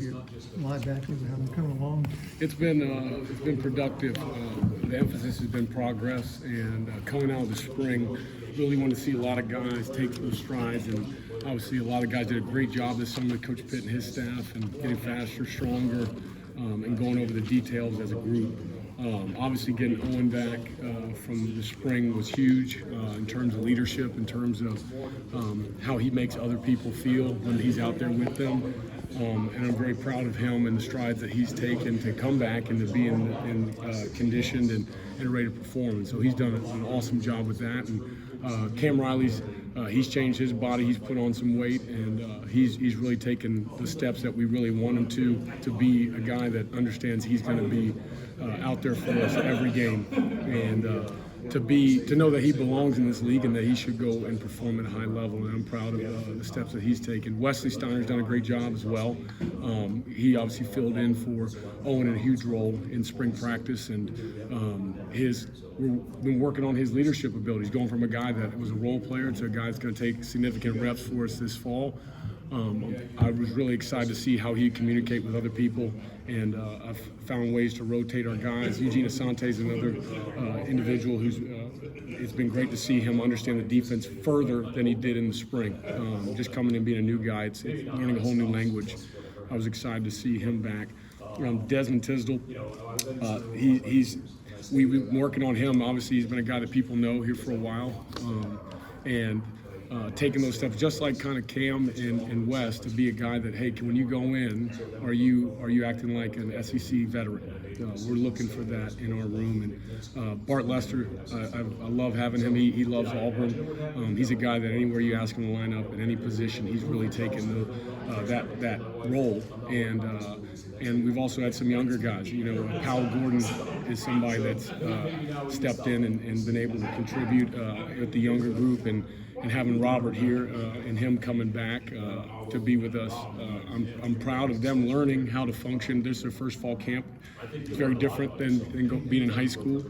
your linebackers and how they're coming along? It's been productive. The emphasis has been progress, and coming out of the spring, really want to see a lot of guys take those strides. And obviously, a lot of guys did a great job this summer, Coach Pitt and his staff, and getting faster, stronger, and going over the details as a group. Obviously, getting Owen back from the spring was huge in terms of leadership, in terms of how he makes other people feel when he's out there with them. And I'm very proud of him and the strides that he's taken to come back and to be conditioned and ready to perform. And so he's done an awesome job with that. And Cam Riley's he's changed his body. He's put on some weight, and he's really taken the steps that we really want him to be a guy that understands he's going to be out there for us every game, and to know that he belongs in this league and that he should go and perform at a high level. And I'm proud of the steps that he's taken. Wesley Steiner's done a great job as well. He obviously filled in for Owen in a huge role in spring practice, and we've been working on his leadership abilities, going from a guy that was a role player to a guy that's going to take significant reps for us this fall. I was really excited to see how he communicate with other people, and I've found ways to rotate our guys. Eugene Asante is another individual who's it's been great to see him understand the defense further than he did in the spring. Just coming and being a new guy, it's learning a whole new language. I was excited to see him back. Desmond Tisdale, we've been working on him. Obviously, he's been a guy that people know here for a while, and taking those steps, just like kind of Cam and Wes, to be a guy that, hey, when you go in, are you acting like an SEC veteran? We're looking for that in our room. And Bart Lester, I love having him. He loves Auburn. He's a guy that anywhere you ask him to line up at any position, he's really taken that role. And we've also had some younger guys. Powell Gordon is somebody that's stepped in and been able to contribute with the younger group, and having Robert here and him coming back to be with us. I'm proud of them learning how to function. This is their first fall camp. It's very different than being in high school,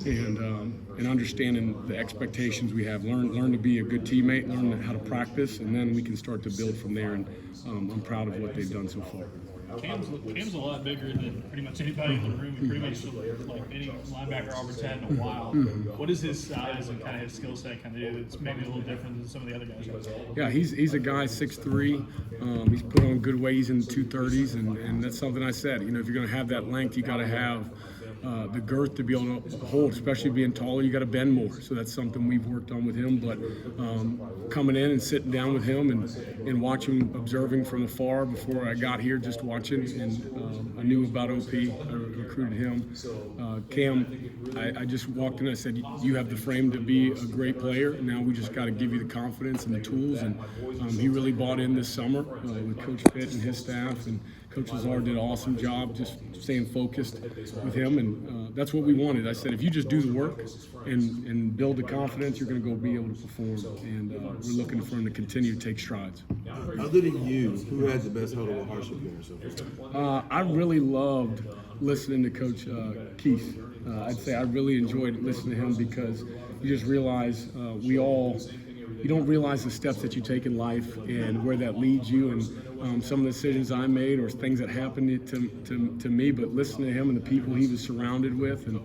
and understanding the expectations we have. Learn to be a good teammate, learn how to practice, and then we can start to build from there. And I'm proud of what they've done so far. Cam's a lot bigger than pretty much anybody in the room, and pretty much like any linebacker Auburn's had in a while. What is his size and kind of his skill set kind of do? It's maybe a little different than some of the other guys. Yeah, he's a guy 6'3". He's put on good weight. He's in the 230s, and that's something I said. If you're going to have that length, you got to have the girth to be able to hold, especially being taller. You got to bend more. So that's something we've worked on with him. But coming in and sitting down with him and watching, observing from afar before I got here, just watching, and I knew about OP. I recruited him. Cam, I just walked in and I said, you have the frame to be a great player. Now we just got to give you the confidence and the tools. And he really bought in this summer with Coach Pitt and his staff, and Coach Lazar did an awesome job just staying focused with him, and that's what we wanted. I said, if you just do the work and build the confidence, you're going to go be able to perform, and we're looking for him to continue to take strides. Other than you, who had the best huddle with Harsh appearance so far? I really loved listening to Coach Keith. I'd say I really enjoyed listening to him, because you just realize you don't realize the steps that you take in life and where that leads you, and some of the decisions I made or things that happened to me, but listening to him and the people he was surrounded with. And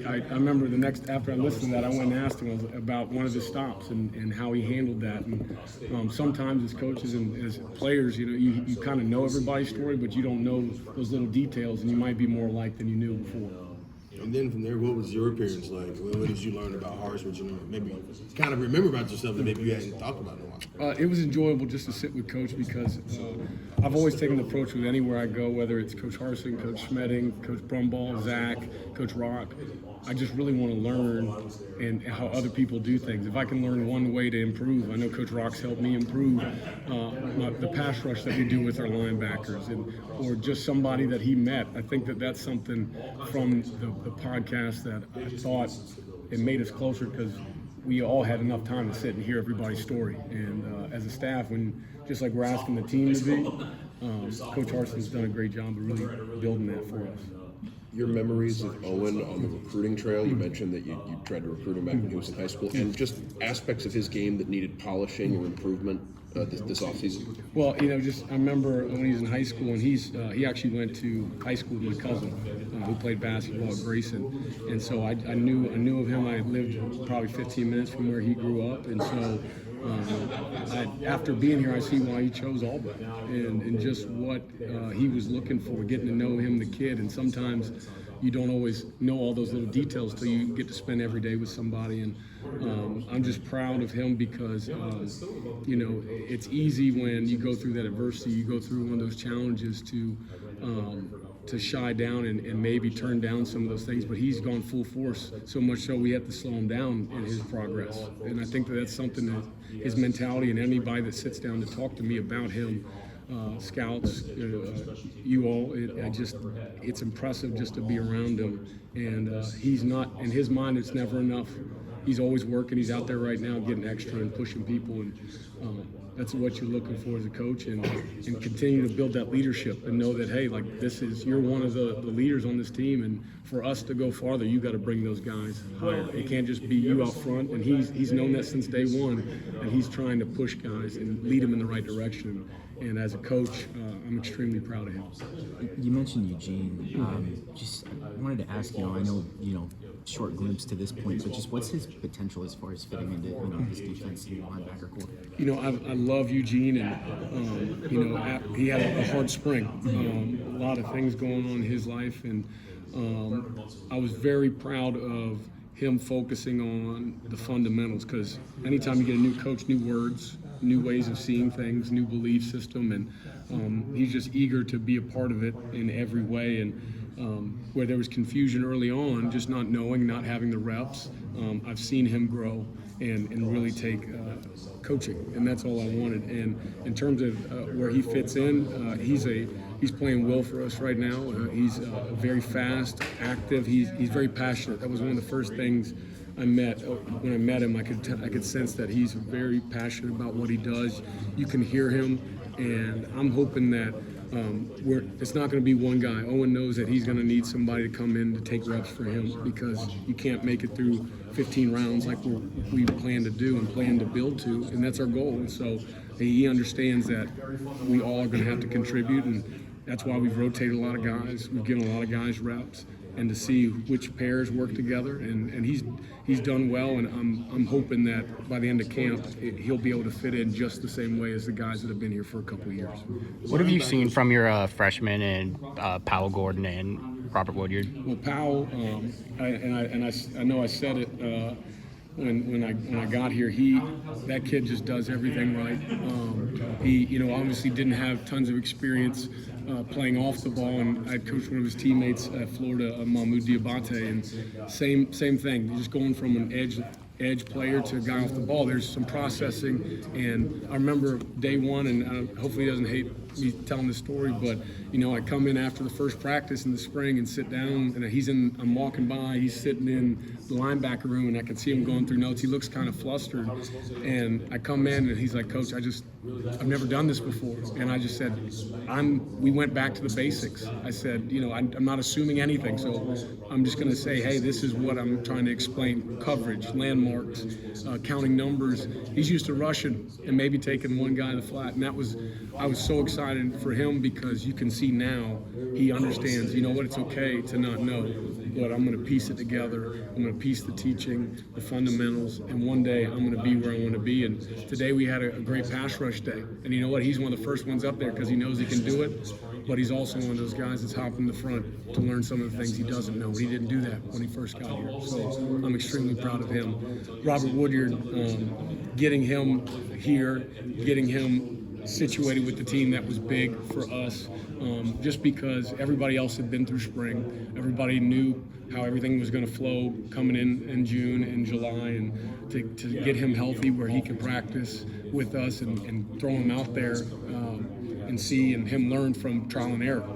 I remember after I listened to that, I went and asked him about one of his stops and how he handled that. And sometimes as coaches and as players, you kind of know everybody's story, but you don't know those little details, and you might be more alike than you knew before. And then from there, what was your appearance like? What did you learn about Harsh? What you maybe kind of remember about yourself that maybe you hadn't talked about in a while? It was enjoyable just to sit with Coach, because I've always taken the approach with anywhere I go, whether it's Coach Harsin, Coach Schmedding, Coach Brumball, Zach, Coach Rock. I just really want to learn and how other people do things. If I can learn one way to improve, I know Coach Rock's helped me improve the pass rush that we do with our linebackers, or just somebody that he met. I think that's something from the podcast that I thought it made us closer, because we all had enough time to sit and hear everybody's story. And as a staff, just like we're asking the team to be, Coach Harsin's done a great job of really building that for us. Your memories of Owen on the recruiting trail, you mentioned that you tried to recruit him back when he was in high school, and just aspects of his game that needed polishing or improvement. this offseason? Well, just I remember when he was in high school, and he actually went to high school with my cousin, who played basketball at Grayson, and so I knew of him. I lived probably 15 minutes from where he grew up, and so after being here, I see why he chose Auburn, and just what he was looking for, getting to know him, the kid, and sometimes you don't always know all those little details till you get to spend every day with somebody. And I'm just proud of him because, it's easy when you go through that adversity, you go through one of those challenges to shy down and maybe turn down some of those things, but he's gone full force, so much so we have to slow him down in his progress. And I think that's something that his mentality, and anybody that sits down to talk to me about him, scouts, you all, it's impressive just to be around him. And he's not, in his mind, it's never enough. He's always working. He's out there right now getting extra and pushing people, and that's what you're looking for as a coach, and continue to build that leadership and know that, hey, like, you're one of the leaders on this team, and for us to go farther, you got to bring those guys higher. It can't just be you out front, and he's known that since day one, and he's trying to push guys and lead them in the right direction. And as a coach, I'm extremely proud of him. You mentioned Eugene. Just wanted to ask, I know, short glimpse to this point, but just what's his potential as far as fitting into, this defense and linebacker core? I love Eugene, and he had a hard spring. A lot of things going on in his life, and I was very proud of him focusing on the fundamentals, because anytime you get a new coach, new words, new ways of seeing things, new belief system, and he's just eager to be a part of it in every way. And where there was confusion early on, just not knowing, not having the reps, I've seen him grow and really take coaching, and that's all I wanted. And in terms of where he fits in, he's playing well for us right now. He's very fast, active. He's very passionate. That was one of the first things I met. When I met him, I could sense that he's very passionate about what he does. You can hear him, and I'm hoping that it's not going to be one guy. Owen knows that he's going to need somebody to come in to take reps for him, because you can't make it through 15 rounds like we plan to do and plan to build to, and that's our goal. And so he understands that we all are going to have to contribute, and that's why we've rotated a lot of guys. We've given a lot of guys reps, and to see which pairs work together, and he's done well, and I'm hoping that by the end of camp he'll be able to fit in just the same way as the guys that have been here for a couple of years. What have you seen from your freshmen and Powell Gordon and Robert Woodyard? Well, Powell, I know I said it when I got here. That kid just does everything right. He obviously didn't have tons of experience playing off the ball, and I coached one of his teammates at Florida, Mahmoud Diabate, and same thing. Just going from an edge player to a guy off the ball, there's some processing. And I remember day one, and hopefully he doesn't hate me telling this story, but I come in after the first practice in the spring and sit down, and I'm walking by, he's sitting in the linebacker room, and I can see him going through notes. He looks kind of flustered, and I come in and he's like, "Coach, I've never done this before." And I just said, we went back to the basics. I said, I'm not assuming anything, so I'm just going to say, hey, this is what I'm trying to explain: coverage, landmarks, counting numbers. He's used to rushing and maybe taking one guy in the flat, and I was so excited for him, because you can see now he understands, it's okay to not know, but I'm going to piece it together. I'm going to piece the teaching, the fundamentals, and one day I'm going to be where I want to be. And today we had a great pass rush day, and you know what? He's one of the first ones up there because he knows he can do it, but he's also one of those guys that's hopping the front to learn some of the things he doesn't know. He didn't do that when he first got here, so I'm extremely proud of him. Robert Woodyard, getting him here, getting him situated with the team, that was big for us, just because everybody else had been through spring. Everybody knew how everything was going to flow coming in June and July, and to get him healthy where he could practice with us and throw him out there and see and him learn from trial and error.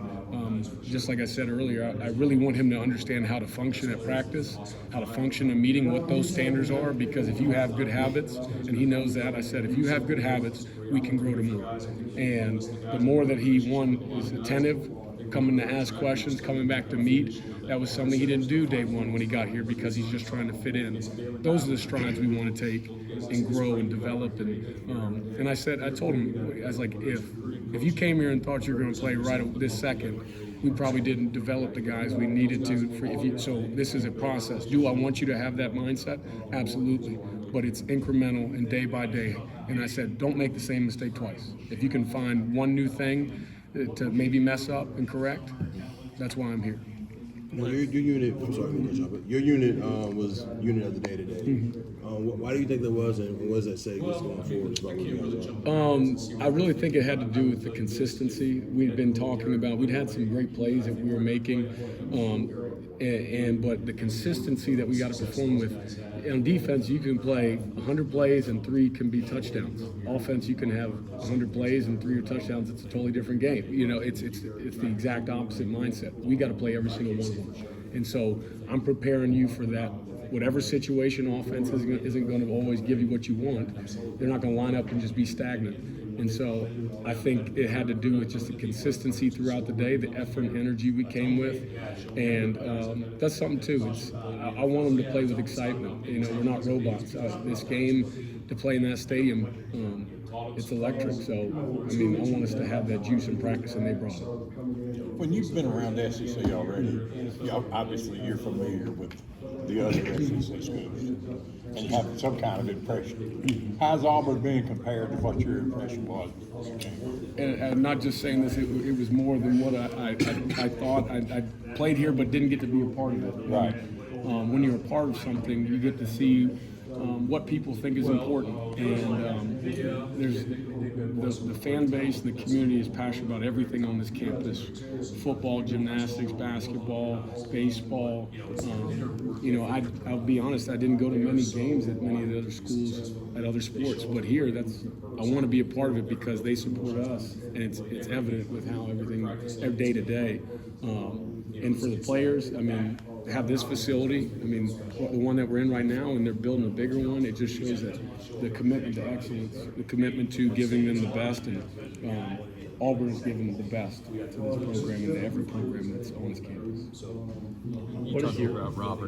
Just like I said earlier, I really want him to understand how to function at practice, how to function in meeting, what those standards are, because if you have good habits, and he knows that, I said, if you have good habits, we can grow to more. And the more that he, one, is attentive, coming to ask questions, coming back to meet. That was something he didn't do day one when he got here because he's just trying to fit in. Those are the strides we want to take and grow and develop. And I told him, I was like, if you came here and thought you were going to play right this second, we probably didn't develop the guys we needed to. So this is a process. Do I want you to have that mindset? Absolutely. But it's incremental and day by day. And I said, don't make the same mistake twice. If you can find one new thing to maybe mess up and correct, that's why I'm here. Now, your unit, I'm sorry, but your unit was unit of the day today. Why do you think that was, and what does that say just going forward about where you guys are? I really think it had to do with the consistency we'd been talking about. We'd had some great plays that we were making, but the consistency that we got to perform with. On defense, you can play 100 plays and 3 can be touchdowns. Offense, you can have 100 plays and 3 are touchdowns. It's a totally different game. You know, it's the exact opposite mindset. We got to play every single one of them, and so I'm preparing you for that. Whatever situation, offense isn't going to always give you what you want. They're not going to line up and just be stagnant. And so I think it had to do with just the consistency throughout the day, the effort and energy we came with. And that's something, too. I want them to play with excitement. You know, we're not robots. This game, to play in that stadium, it's electric. So, I mean, I want us to have that juice in practice, and they brought it. When you've been around the SEC already, obviously you're familiar with the other SEC schools and have some kind of impression. How's Auburn being compared to what your impression was? And I'm not just saying this, it was more than what I thought. I played here but didn't get to be a part of it. Right. When you're a part of something, you get to see what people think is important. And there's the fan base and the community is passionate about everything on this campus. Football, gymnastics, basketball, baseball. You know, I'll be honest, I didn't go to many games at many of the other schools at other sports, but here, I want to be a part of it because they support us, and it's evident with how everything, day to day. And for the players, I mean, have this facility, I mean, the one that we're in right now, and they're building a bigger one, it just shows that the commitment to excellence, the commitment to giving them the best, and Auburn's giving the best to this program and to every program that's on this campus. You talk about Robert.